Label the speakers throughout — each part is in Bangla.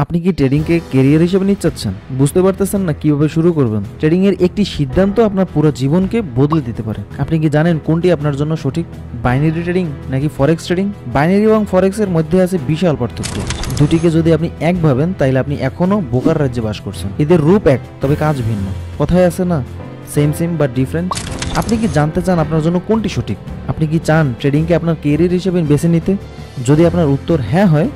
Speaker 1: আপনি কি ট্রেডিংকে ক্যারিয়ার হিসেবে নিতে চাচ্ছেন, বুঝতে পারতেছেন না কিভাবে শুরু করবেন? ট্রেডিং এর একটি সিদ্ধান্ত আপনার পুরো জীবনকে বদলে দিতে পারে। আপনি কি জানেন কোনটি আপনার জন্য সঠিক, বাইনারি ট্রেডিং নাকি ফরেক্স ট্রেডিং? বাইনারি এবং ফরেক্স এর মধ্যে আছে বিশাল পার্থক্য। দুটিকে যদি আপনি এক ভাবেন তাহলে আপনি এখনো বোকার রাজ্যে বাস করছেন। এদের রূপ এক, তবে কাজ ভিন্ন। কথায় আছে না, সেম সেম বাট ডিফারেন্ট। আপনি কি জানতে চান আপনার জন্য কোনটি সঠিক? আপনি কি চান ট্রেডিংকে আপনার ক্যারিয়ার হিসেবে বেছে নিতে? যদি আপনার উত্তর হ্যাঁ হয়,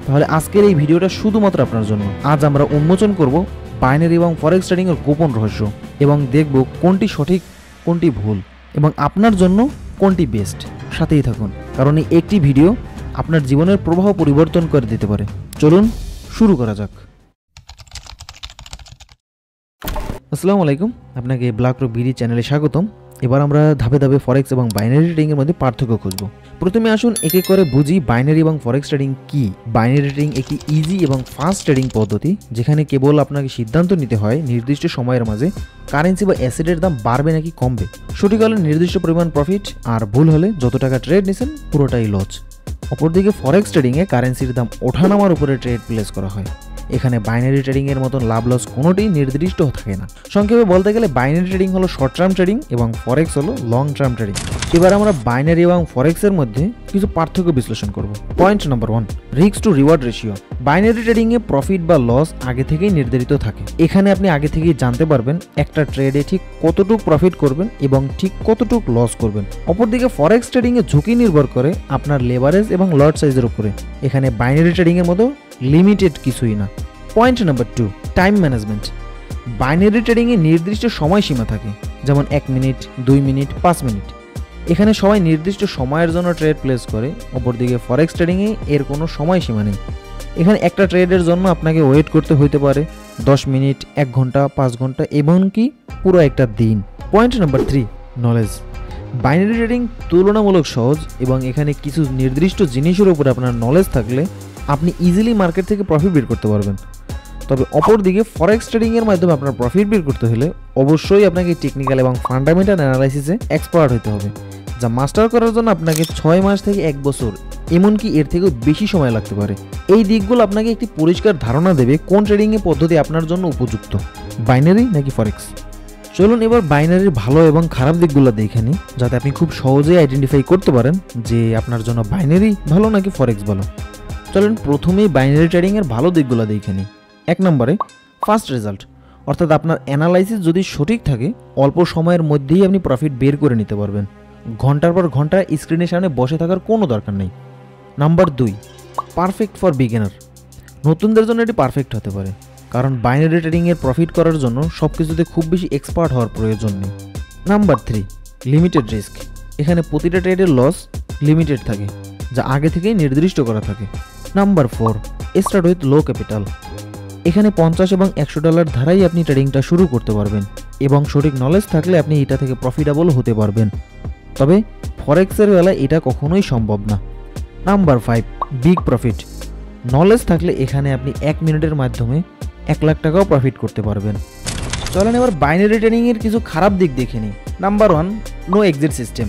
Speaker 1: তাহলে আজকের এই ভিডিওটা শুধুমাত্র আপনার জন্য। আজ আমরা উন্মোচন করব বাইনারি এবং ফরেক্স ট্রেডিং এর গোপন রহস্য এবং দেখব কোনটি সঠিক, কোনটি ভুল এবং আপনার জন্য কোনটি বেস্ট। সাথেই থাকুন, কারণ এই একটি ভিডিও আপনার জীবনের প্রবাহ পরিবর্তন করে দিতে পারে। চলুন শুরু করা যাক। আসসালামু আলাইকুম, আপনাকে ব্ল্যাকরক বিডি চ্যানেলে স্বাগতম। এবার আমরা ধাপে ধাপে ফরেক্স এবং বাইনারি ট্রেডিং এর মধ্যে পার্থক্য খুঁজব। প্রথমে আসুন এক এক করে বুঝি বাইনারি এবং ফরেক্স ট্রেডিং কি। বাইনারি ট্রেডিং একটি ইজি এবং ফাস্ট ট্রেডিং পদ্ধতি, যেখানে কেবল আপনাকে সিদ্ধান্ত নিতে হয় নির্দিষ্ট সময়ের মাঝে কারেন্সি বা অ্যাসেটের দাম বাড়বে নাকি কমবে। সঠিক হলে নির্দিষ্ট পরিমাণ প্রফিট, আর ভুল হলে যত টাকা ট্রেড নিছেন পুরোটাই লস। অপরদিকে ফরেক্স ট্রেডিংয়ে কারেন্সির দাম ওঠানামার উপরে ট্রেড প্লেস করা হয়। এখানে বাইনারি ট্রেডিং এর মতন লাভ লস কোনোটি নির্দিষ্ট থাকে না। সংক্ষেপে বলতে গেলে বাইনারি ট্রেডিং হলো শর্ট টার্ম ট্রেডিং এবং ফরেক্স হলো লং টার্ম ট্রেডিং। এবার আমরা বাইনারি এবং ফরেক্স এর মধ্যে কিছু পার্থক্য বিশ্লেষণ করব। Point number 1, risk to reward ratio. Binary trading A profit বা লস আগে থেকেই নির্ধারিত থাকে। এখানে আপনি আগে থেকেই জানতে পারবেন একটা ট্রেডে ঠিক কতটুকু প্রফিট করবেন এবং ঠিক কতটুকু লস করবেন। অপরদিকে ফরেক্স ট্রেডিং এ ঝুঁকি নির্ভর করে আপনার লেভারেজ এবং লট সাইজের উপরে। এখানে বাইনারি ট্রেডিং এর মতো লিমিটেড কিছুই না। Point number 2, time management. Binary ট্রেডিংয়ে নির্দিষ্ট সময়সীমা থাকে, যেমন 1 মিনিট, 2 মিনিট, 5 মিনিট। এখানে সবাই নির্দিষ্ট সময়ের জন্য ট্রেড প্লেস করে। অপরদিকে ফরেক্স ট্রেডিংয়ে এর কোনো সময়সীমা নেই। এখানে একটা ট্রেডের জন্য আপনাকে ওয়েট করতে হইতে পারে 10 মিনিট, 1 ঘন্টা, 5 ঘন্টা, এমনকি পুরো একটা দিন। Point number 3, knowledge. Binary trading তুলনামূলক সহজ এবং এখানে কিছু নির্দিষ্ট জিনিসের উপরে আপনার নলেজ থাকলে আপনি ইজিলি মার্কেট থেকে প্রফিট বের করতে পারবেন। তবে অপরদিকে ফরেক্স ট্রেডিং এর মাধ্যমে আপনার প্রফিট বের করতে হলে অবশ্যই আপনাকে টেকনিক্যাল এবং ফান্ডামেন্টাল অ্যানালাইসিসে এক্সপার্ট হতে হবে, যা মাস্টার করার জন্য আপনাকে 6 মাস থেকে 1 বছর, এমনকি এর থেকেও বেশি সময় লাগতে পারে। এই দিকগুলো আপনাকে একটি পরিষ্কার ধারণা দেবে কোন ট্রেডিং এর পদ্ধতি আপনার জন্য উপযুক্ত, বাইনারি নাকি ফরেক্স। চলুন এবার বাইনারির ভালো এবং খারাপ দিকগুলো দেখে নিই, যাতে আপনি খুব সহজেই আইডেন্টিফাই করতে পারেন যে আপনার জন্য বাইনারি ভালো নাকি ফরেক্স ভালো। চলুন প্রথমেই বাইনারি ট্রেডিং এর ভালো দিকগুলো দেখে নিই। 1 নম্বরে ফাস্ট রেজাল্ট, অর্থাৎ আপনার অ্যানালাইসিস যদি সঠিক থাকে অল্প সময়ের মধ্যেই আপনি প্রফিট বের করে নিতে পারবেন। ঘন্টার পর ঘন্টা স্ক্রিনের সামনে বসে থাকার কোনো দরকার নেই। Number 2, perfect for beginner. নতুনদের জন্য এটি পারফেক্ট হতে পারে, কারণ বাইনারি ট্রেডিং এর প্রফিট করার জন্য সব কিছুতে খুব বেশি এক্সপার্ট হওয়ার প্রয়োজন নেই। Number 3, limited risk. এখানে প্রতিটা ট্রেডের লস লিমিটেড থাকে, যা আগে থেকেই নির্দিষ্ট করা থাকে। Number 4, start with low capital. এখানে $50 এবং $100 ধারাই আপনি ট্রেডিংটা শুরু করতে পারবেন এবং সঠিক নলেজ থাকলে আপনি এটা থেকে প্রফিটেবল হতে পারবেন। তবে ফরেক্সের বেলায় এটা কখনোই সম্ভব না। Number 5, big profit. নলেজ থাকলে এখানে আপনি 1 মিনিটের মাধ্যমে 1 লাখ টাকাও প্রফিট করতে পারবেন। চলেন এবার বাইনারি ট্রেডিং এর কিছু খারাপ দিক দেখে নিই। Number 1, no exit system.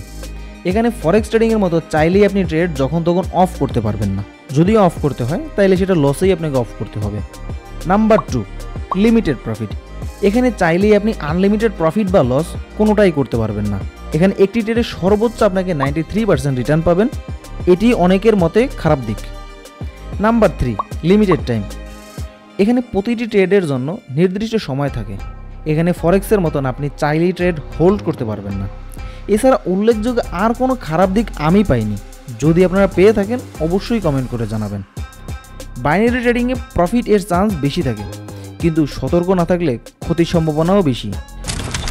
Speaker 1: এখানে ফরেক্স ট্রেডিং এর মতো চাইলেই আপনি ট্রেড যখন তখন অফ করতে পারবেন না। যদি অফ করতে হয় তাহলে সেটা লসেই আপনাকে অফ করতে হবে। Number 2, limited profit. এখানে চাইলেই আপনি আনলিমিটেড প্রফিট বা লস কোনোটাই করতে পারবেন না। এখানে একটি ট্রেডে সর্বোচ্চ আপনাকে 93% রিটার্ন পাবেন। এটি অনেকের মতে খারাপ দিক। Number 3, limited time. এখানে প্রতিটি ট্রেডের জন্য নির্দিষ্ট সময় থাকে। এখানে ফরেক্সের মতন আপনি চাইলেই ট্রেড হোল্ড করতে পারবেন না। এছাড়া উল্লেখযোগ্য আর কোনো খারাপ দিক আমি পাইনি। যদি আপনারা পেয়ে থাকেন অবশ্যই কমেন্ট করে জানাবেন। বাইনারি ট্রেডিংয়ে প্রফিট এর চান্স বেশি থাকে, কিন্তু সতর্ক না থাকলে ক্ষতির সম্ভাবনাও বেশি।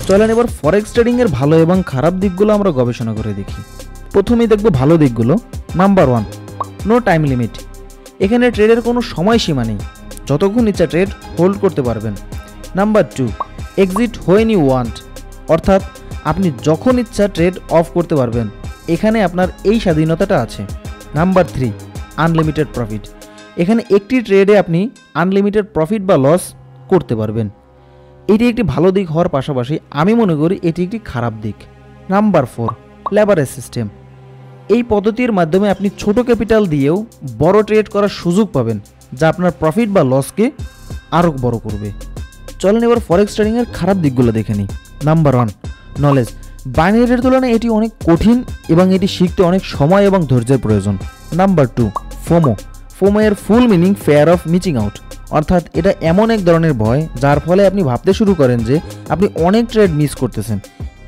Speaker 1: চলেন এবার ফরেক্স ট্রেডিংয়ের ভালো এবং খারাপ দিকগুলো আমরা গবেষণা করে দেখি। প্রথমেই দেখব ভালো দিকগুলো। Number 1, no time limit. এখানে ট্রেডের কোনো সময়সীমা নেই, যতক্ষণ ইচ্ছা ট্রেড হোল্ড করতে পারবেন। Number 2, exit when you want, অর্থাৎ আপনি যখন ইচ্ছা ট্রেড অফ করতে পারবেন। এখানে আপনার এই স্বাধীনতাটা আছে। Number 3, unlimited profit. এখানে একটি ট্রেডে আপনি আনলিমিটেড প্রফিট বা লস করতে পারবেন। এটি একটি ভালো দিক হওয়ার পাশাপাশি আমি মনে করি এটি একটি খারাপ দিক। Number 4, leverage system. এই পদ্ধতির মাধ্যমে আপনি ছোট ক্যাপিটাল দিয়েও বড় ট্রেড করার সুযোগ পাবেন। যা আপনার প্রফিট বা লসকে আরও বড় করবে। চলেন এবার ফরেক্স ট্রেডিংয়ের খারাপ দিকগুলো দেখে নিই। Number 1, knowledge. বাইনারির তুলনায় এটি অনেক কঠিন এবং এটি শিখতে অনেক সময় এবং ধৈর্যের প্রয়োজন। Number 2, FOMO. ফোমো এর full meaning fair of missing out, অর্থাৎ এটা এমন এক ধরনের ভয় যার ফলে আপনি ভাবতে শুরু করেন যে আপনি অনেক ট্রেড মিস করতেছেন।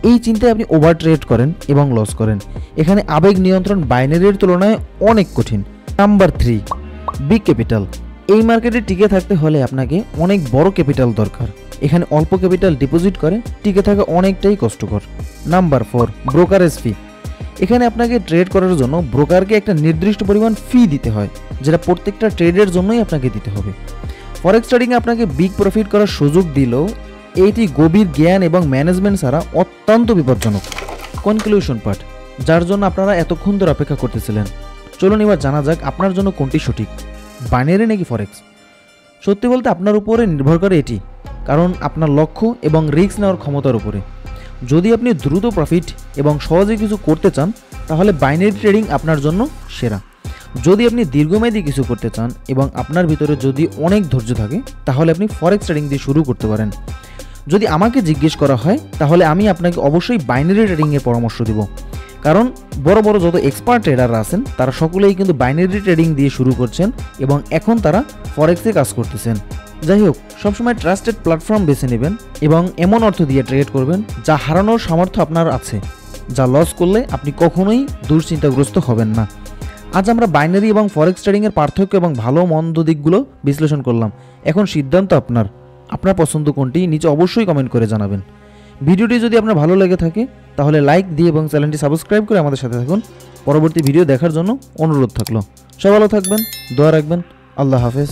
Speaker 1: এই চিন্তায় আপনি ওভার ট্রেড করেন এবং লস করেন। এখানে আবেগ নিয়ন্ত্রণ বাইনারির তুলনায় অনেক কঠিন। Number 3, big capital. এই মার্কেটে টিকে থাকতে হলে আপনাকে অনেক বড় ক্যাপিটাল দরকার। এখানে অল্প ক্যাপিটাল ডিপোজিট করে টিকে থাকা অনেকটাই কষ্টকর। নাম্বার 4, ব্রোকারেজ ফি। এখানে আপনাকে ট্রেড করার জন্য ব্রোকারকে একটা নির্দিষ্ট পরিমাণ ফি দিতে হয়, যেটা প্রত্যেকটা ট্রেডের জন্যই আপনাকে দিতে হবে। ফরেক্স ট্রেডিংয়ে আপনাকে বিগ প্রফিট করার সুযোগ দিলেও এইটি গভীর জ্ঞান এবং ম্যানেজমেন্ট ছাড়া অত্যন্ত বিপজ্জনক। কনক্লুশন পার্ট, যার জন্য আপনারা এতক্ষণ ধরে অপেক্ষা করতেছিলেন। চলুন এবার জানা যাক আপনার জন্য কোনটি সঠিক, বাইনারি নাকি ফরেক্স। সত্যি বলতে আপনার উপরে নির্ভর করে এটি, কারণ আপনার লক্ষ্য এবং রিস্ক নেওয়ার ক্ষমতার উপরে। যদি আপনি দ্রুত প্রফিট এবং সহজে কিছু করতে চান তাহলে বাইনারি ট্রেডিং আপনার জন্য সেরা। যদি আপনি দীর্ঘমেয়াদী কিছু করতে চান এবং আপনার ভিতরে যদি অনেক ধৈর্য থাকে তাহলে আপনি ফরেক্স ট্রেডিং দিয়ে শুরু করতে পারেন। যদি আমাকে জিজ্ঞেস করা হয় তাহলে আমি আপনাকে অবশ্যই বাইনারি ট্রেডিংয়ের পরামর্শ দিব, কারণ বড় বড় যত এক্সপার্ট ট্রেডাররা আছেন তারা সকলেই কিন্তু বাইনারি ট্রেডিং দিয়ে শুরু করছেন এবং এখন তারা ফরেক্সে কাজ করতেছেন। যাই হোক, সবসময় ট্রাস্টেড প্ল্যাটফর্ম বেছে নেবেন এবং এমন অর্থ দিয়ে ট্রেড করবেন যা হারানোর সামর্থ্য আপনার আছে, যা লস করলে আপনি কখনোই দুশ্চিন্তাগ্রস্ত হবেন না। আজ আমরা বাইনারি এবং ফরেক্স ট্রেডিংয়ের পার্থক্য এবং ভালো মন্দ দিকগুলো বিশ্লেষণ করলাম। এখন সিদ্ধান্ত আপনার। আপনার পছন্দ কোনটি নিচে অবশ্যই কমেন্ট করে জানাবেন। ভিডিওটি যদি আপনার ভালো লেগে থাকে তাহলে লাইক দিয়ে এবং চ্যানেলটি সাবস্ক্রাইব করে আমাদের সাথে থাকুন। পরবর্তী ভিডিও দেখার জন্য অনুরোধ থাকলো। সবাই ভালো থাকবেন, দোয়া রাখবেন। আল্লাহ হাফেজ।